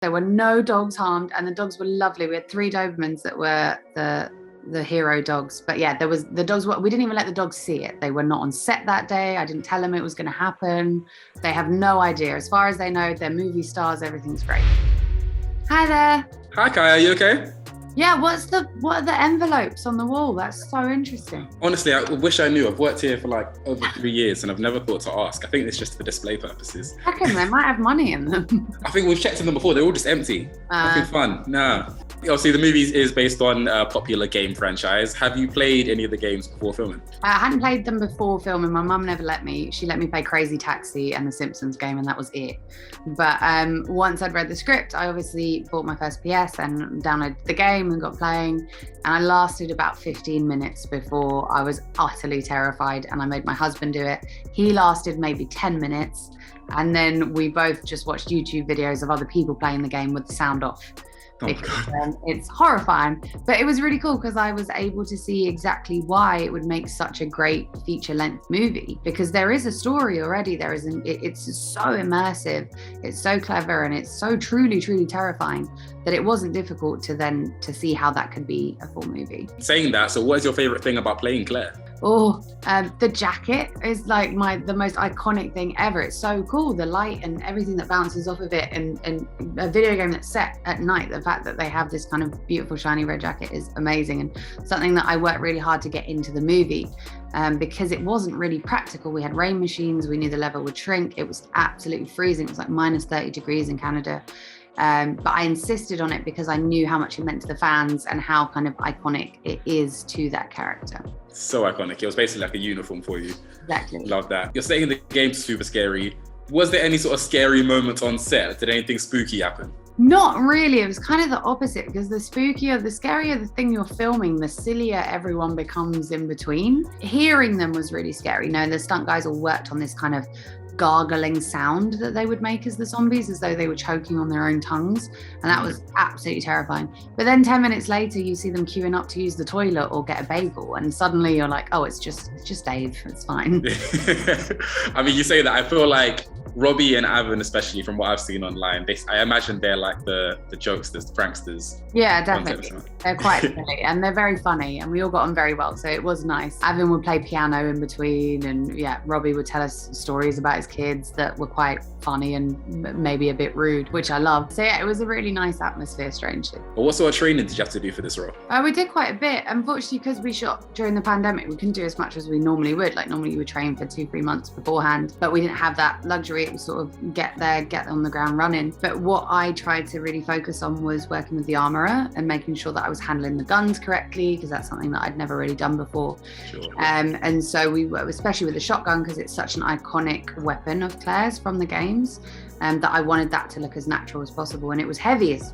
There were no dogs harmed, and the dogs were lovely. We had 3 Dobermans that were the hero dogs. But yeah, the dogs. We didn't even let the dogs see it. They were not on set that day. I didn't tell them it was going to happen. They have no idea. As far as they know, they're movie stars. Everything's great. Hi there. Hi, Kai. Are you okay? Yeah, what are the envelopes on the wall? That's so interesting. Honestly, I wish I knew. I've worked here for like over 3 years and I've never thought to ask. I think it's just for display purposes. I reckon they might have money in them. I think we've checked in them before. They're all just empty. Nothing fun. No. Obviously, the movie is based on a popular game franchise. Have you played any of the games before filming? I hadn't played them before filming. My mum never let me. She let me play Crazy Taxi and the Simpsons game, and that was it. But once I'd read the script, I obviously bought my first PS and downloaded the game and got playing. And I lasted about 15 minutes before I was utterly terrified, and I made my husband do it. He lasted maybe 10 minutes. And then we both just watched YouTube videos of other people playing the game with the sound off. Because it's horrifying, but it was really cool because I was able to see exactly why it would make such a great feature-length movie, because there is a story already. It's so immersive, it's so clever, and it's so truly terrifying that it wasn't difficult to see how that could be a full movie. Saying that, so what is your favorite thing about playing Claire? The jacket is like the most iconic thing ever. It's so cool, the light and everything that bounces off of it, and a video game that's set at night, the fact that they have this kind of beautiful shiny red jacket is amazing, and something that I worked really hard to get into the movie because it wasn't really practical. We had rain machines, we knew the level would shrink, it was absolutely freezing, it was like minus 30 degrees in Canada. But I insisted on it because I knew how much it meant to the fans and how kind of iconic it is to that character. So iconic. It was basically like a uniform for you. Exactly. Love that. You're saying the game's super scary. Was there any sort of scary moments on set? Did anything spooky happen? Not really. It was kind of the opposite, because the scarier the thing you're filming, the sillier everyone becomes in between. Hearing them was really scary. The stunt guys all worked on this kind of gargling sound that they would make as the zombies, as though they were choking on their own tongues, and that was absolutely terrifying. But then 10 minutes later you see them queuing up to use the toilet or get a bagel, and suddenly you're like, oh, it's just Dave, it's fine. I mean, you say that, I feel like Robbie and Avon, especially from what I've seen online, I imagine they're like the jokesters, the pranksters. Yeah, definitely. They're quite silly and they're very funny, and we all got on very well, so it was nice. Avon would play piano in between, and yeah, Robbie would tell us stories about his kids that were quite funny and maybe a bit rude, which I loved. So yeah, it was a really nice atmosphere, strangely. Well, what sort of training did you have to do for this role? We did quite a bit. Unfortunately, because we shot during the pandemic, we couldn't do as much as we normally would. Like normally you would train for 2-3 months beforehand, but we didn't have that luxury. It was sort of get on the ground running. But what I tried to really focus on was working with the armourer and making sure that I was handling the guns correctly, because that's something that I'd never really done before. Sure. And so we were, especially with the shotgun, because it's such an iconic weapon of Claire's from the games, that I wanted that to look as natural as possible. And it was heavy as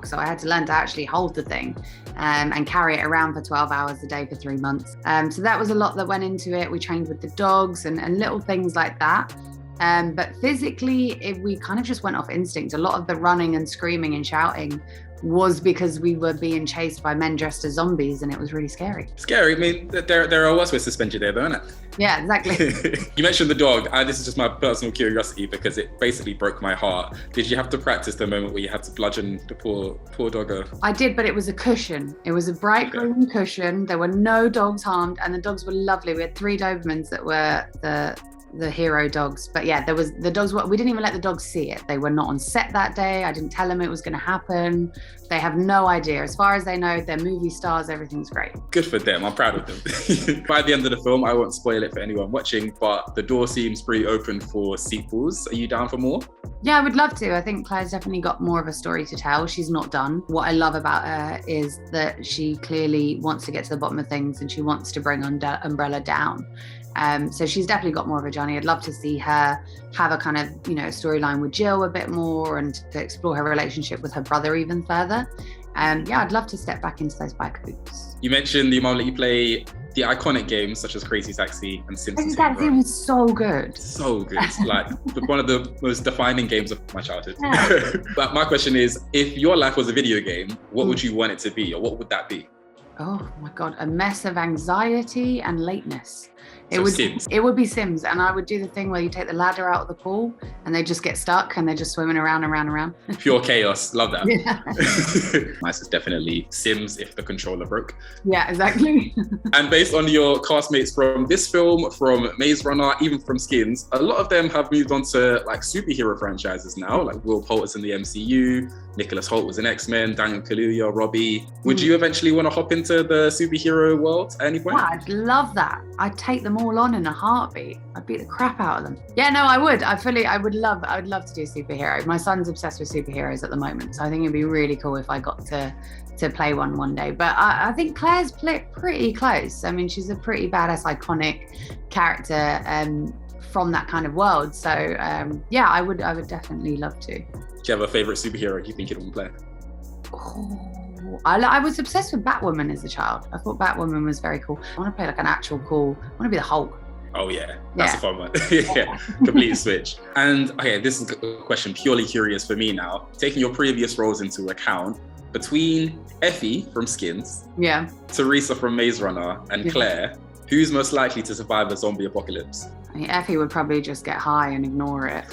so I had to learn to actually hold the thing and carry it around for 12 hours a day for 3 months. So that was a lot that went into it. We trained with the dogs and little things like that. But physically, we kind of just went off instinct. A lot of the running and screaming and shouting was because we were being chased by men dressed as zombies, and it was really scary. Scary? I mean, there are worse ways to spend your day, though, isn't it? Yeah, exactly. You mentioned the dog. This is just my personal curiosity because it basically broke my heart. Did you have to practice the moment where you had to bludgeon the poor doggo? I did, but it was a cushion. It was a bright green cushion. There were no dogs harmed, and the dogs were lovely. We had 3 Dobermans that were the hero dogs. But yeah, the dogs we didn't even let the dogs see it. They were not on set that day. I didn't tell them it was going to happen. They have no idea. As far as they know, they're movie stars. Everything's great. Good for them. I'm proud of them. By the end of the film, I won't spoil it for anyone watching, but the door seems pretty open for sequels. Are you down for more? Yeah, I would love to. I think Claire's definitely got more of a story to tell. She's not done. What I love about her is that she clearly wants to get to the bottom of things, and she wants to bring Umbrella down. So she's definitely got more of a journey. I'd love to see her have a kind of, storyline with Jill a bit more, and to explore her relationship with her brother even further. Yeah, I'd love to step back into those bike boots. You mentioned the moment that you play the iconic games such as Crazy Taxi and Simpsons. Crazy Taxi was so good. So good. Like one of the most defining games of my childhood. Yeah. But my question is, if your life was a video game, what would you want it to be, or what would that be? Oh my God, a mess of anxiety and lateness. Sims. It would be Sims, and I would do the thing where you take the ladder out of the pool and they just get stuck and they're just swimming around and around and around. Pure chaos. Love that. Yeah. Nice is definitely Sims if the controller broke. Yeah, exactly. And based on your castmates from this film, from Maze Runner, even from Skins, a lot of them have moved on to like superhero franchises now. Like Will Poulter's in the MCU, Nicholas Hoult was in X-Men, Daniel Kaluuya, Robbie. Would you eventually want to hop into the superhero world at any point? Yeah, I'd love that. I'd take them all on in a heartbeat. I'd beat the crap out of them. Yeah, no, I would. I would love to do superhero. My son's obsessed with superheroes at the moment, so I think it'd be really cool if I got to play one day. But I think Claire's pretty close. I mean, she's a pretty badass, iconic character from that kind of world. So yeah, I would definitely love to. Do you have a favorite superhero you think you'd want to play? Oh, I was obsessed with Batwoman as a child. I thought Batwoman was very cool. I want to play like an actual cool. I want to be the Hulk. Oh yeah, that's a fun one. Yeah, complete switch. And okay, this is a question purely curious for me now. Taking your previous roles into account, between Effy from Skins, Teresa from Maze Runner, and Claire, who's most likely to survive a zombie apocalypse? I mean, Effy would probably just get high and ignore it.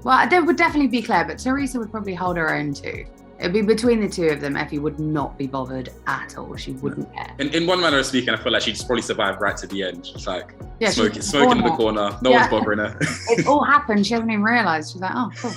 Well, there would definitely be Claire, but Teresa would probably hold her own too. It'd be between the two of them. Effy would not be bothered at all. She wouldn't care. In one manner of speaking, I feel like she'd probably survive right to the end. She's like smoking in the corner. No one's bothering her. It all happened. She hasn't even realised. She's like, oh, cool.